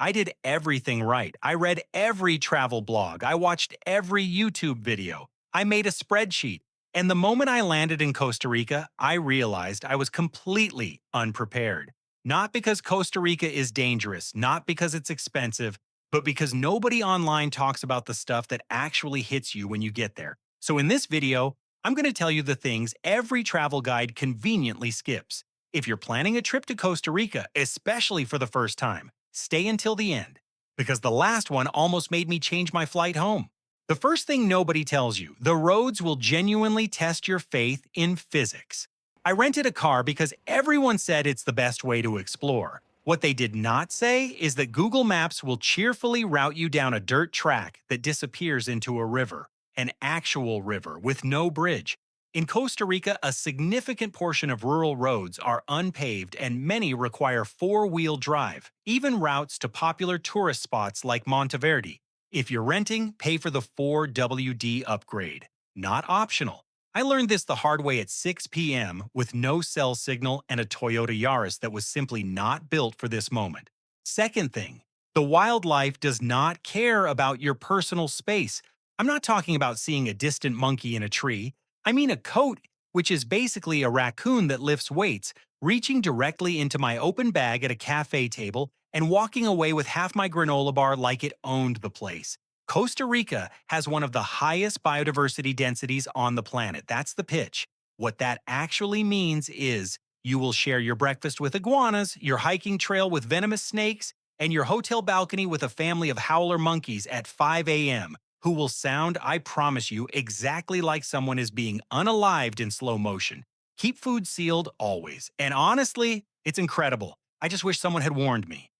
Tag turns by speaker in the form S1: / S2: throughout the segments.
S1: I did everything right. I read every travel blog. I watched every YouTube video. I made a spreadsheet. And the moment I landed in Costa Rica, I realized I was completely unprepared. Not because Costa Rica is dangerous, not because it's expensive, but because nobody online talks about the stuff that actually hits you when you get there. So in this video, I'm going to tell you the things every travel guide conveniently skips. If you're planning a trip to Costa Rica, especially for the first time, stay until the end, because the last one almost made me change my flight home. The first thing nobody tells you, the roads will genuinely test your faith in physics. I rented a car because everyone said it's the best way to explore. What they did not say is that Google Maps will cheerfully route you down a dirt track that disappears into a river, an actual river with no bridge. In Costa Rica, a significant portion of rural roads are unpaved and many require four-wheel drive, even routes to popular tourist spots like Monteverde. If you're renting, pay for the 4WD upgrade. Not optional. I learned this the hard way at 6 p.m. with no cell signal and a Toyota Yaris that was simply not built for this moment. Second thing, the wildlife does not care about your personal space. I'm not talking about seeing a distant monkey in a tree. I mean a coat, which is basically a raccoon that lifts weights, reaching directly into my open bag at a cafe table and walking away with half my granola bar like it owned the place. Costa Rica has one of the highest biodiversity densities on the planet. That's the pitch. What that actually means is you will share your breakfast with iguanas, your hiking trail with venomous snakes, and your hotel balcony with a family of howler monkeys at 5 a.m., who will sound, I promise you, exactly like someone is being unalived in slow motion. Keep food sealed always. And honestly, it's incredible. I just wish someone had warned me.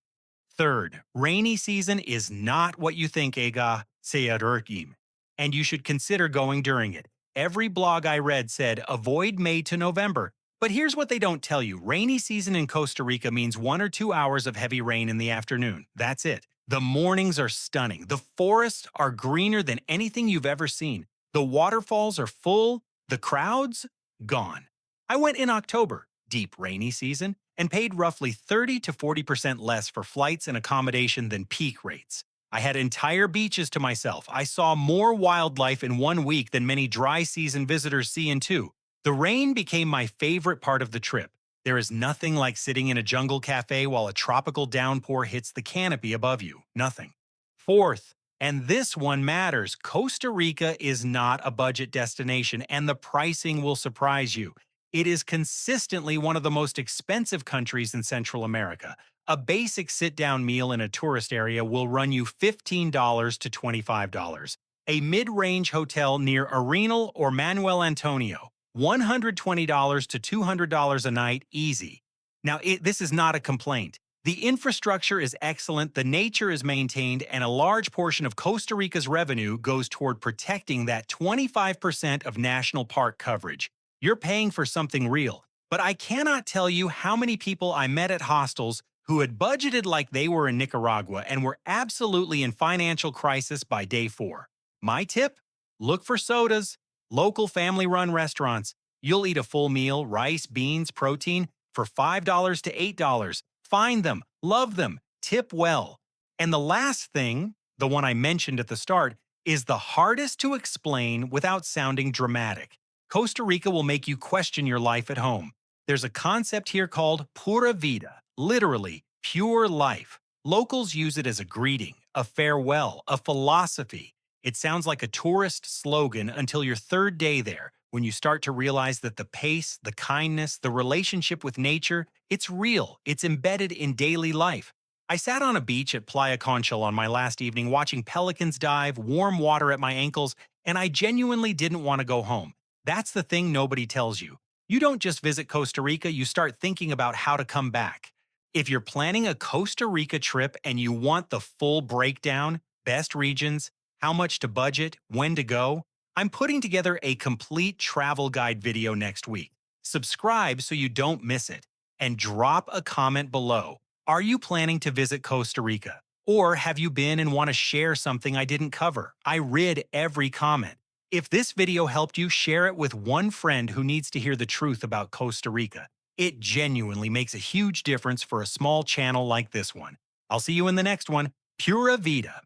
S1: Third, rainy season is not what you think, Ega Seyadurkim, and you should consider going during it. Every blog I read said avoid May to November, but here's what they don't tell you. Rainy season in Costa Rica means 1 or 2 hours of heavy rain in the afternoon. That's it. The mornings are stunning. The forests are greener than anything you've ever seen. The waterfalls are full. The crowds? Gone. I went in October, deep rainy season, and paid roughly 30 to 40% less for flights and accommodation than peak rates. I had entire beaches to myself. I saw more wildlife in 1 week than many dry season visitors see in 2. The rain became my favorite part of the trip. There is nothing like sitting in a jungle cafe while a tropical downpour hits the canopy above you. Nothing. Fourth, and this one matters, Costa Rica is not a budget destination, and the pricing will surprise you. It is consistently one of the most expensive countries in Central America. A basic sit-down meal in a tourist area will run you $15 to $25. A mid-range hotel near Arenal or Manuel Antonio, $120 to $200 a night easy. Now, this is not a complaint. The infrastructure is excellent, the nature is maintained, and a large portion of Costa Rica's revenue goes toward protecting that 25% of national park coverage. You're paying for something real, but I cannot tell you how many people I met at hostels who had budgeted like they were in Nicaragua and were absolutely in financial crisis by day 4. My tip? Look for sodas, local family-run restaurants. You'll eat a full meal, rice, beans, protein, for $5 to $8. Find them, love them, tip well. And the last thing, the one I mentioned at the start, is the hardest to explain without sounding dramatic. Costa Rica will make you question your life at home. There's a concept here called Pura Vida, literally, pure life. Locals use it as a greeting, a farewell, a philosophy. It sounds like a tourist slogan until your third day there, when you start to realize that the pace, the kindness, the relationship with nature, it's real, it's embedded in daily life. I sat on a beach at Playa Conchal on my last evening watching pelicans dive, warm water at my ankles, and I genuinely didn't want to go home. That's the thing nobody tells you. You don't just visit Costa Rica, you start thinking about how to come back. If you're planning a Costa Rica trip and you want the full breakdown, best regions, how much to budget, when to go, I'm putting together a complete travel guide video next week. Subscribe so you don't miss it, and drop a comment below. Are you planning to visit Costa Rica? Or have you been and want to share something I didn't cover? I read every comment. If this video helped you, share it with one friend who needs to hear the truth about Costa Rica. It genuinely makes a huge difference for a small channel like this one. I'll see you in the next one. Pura Vida.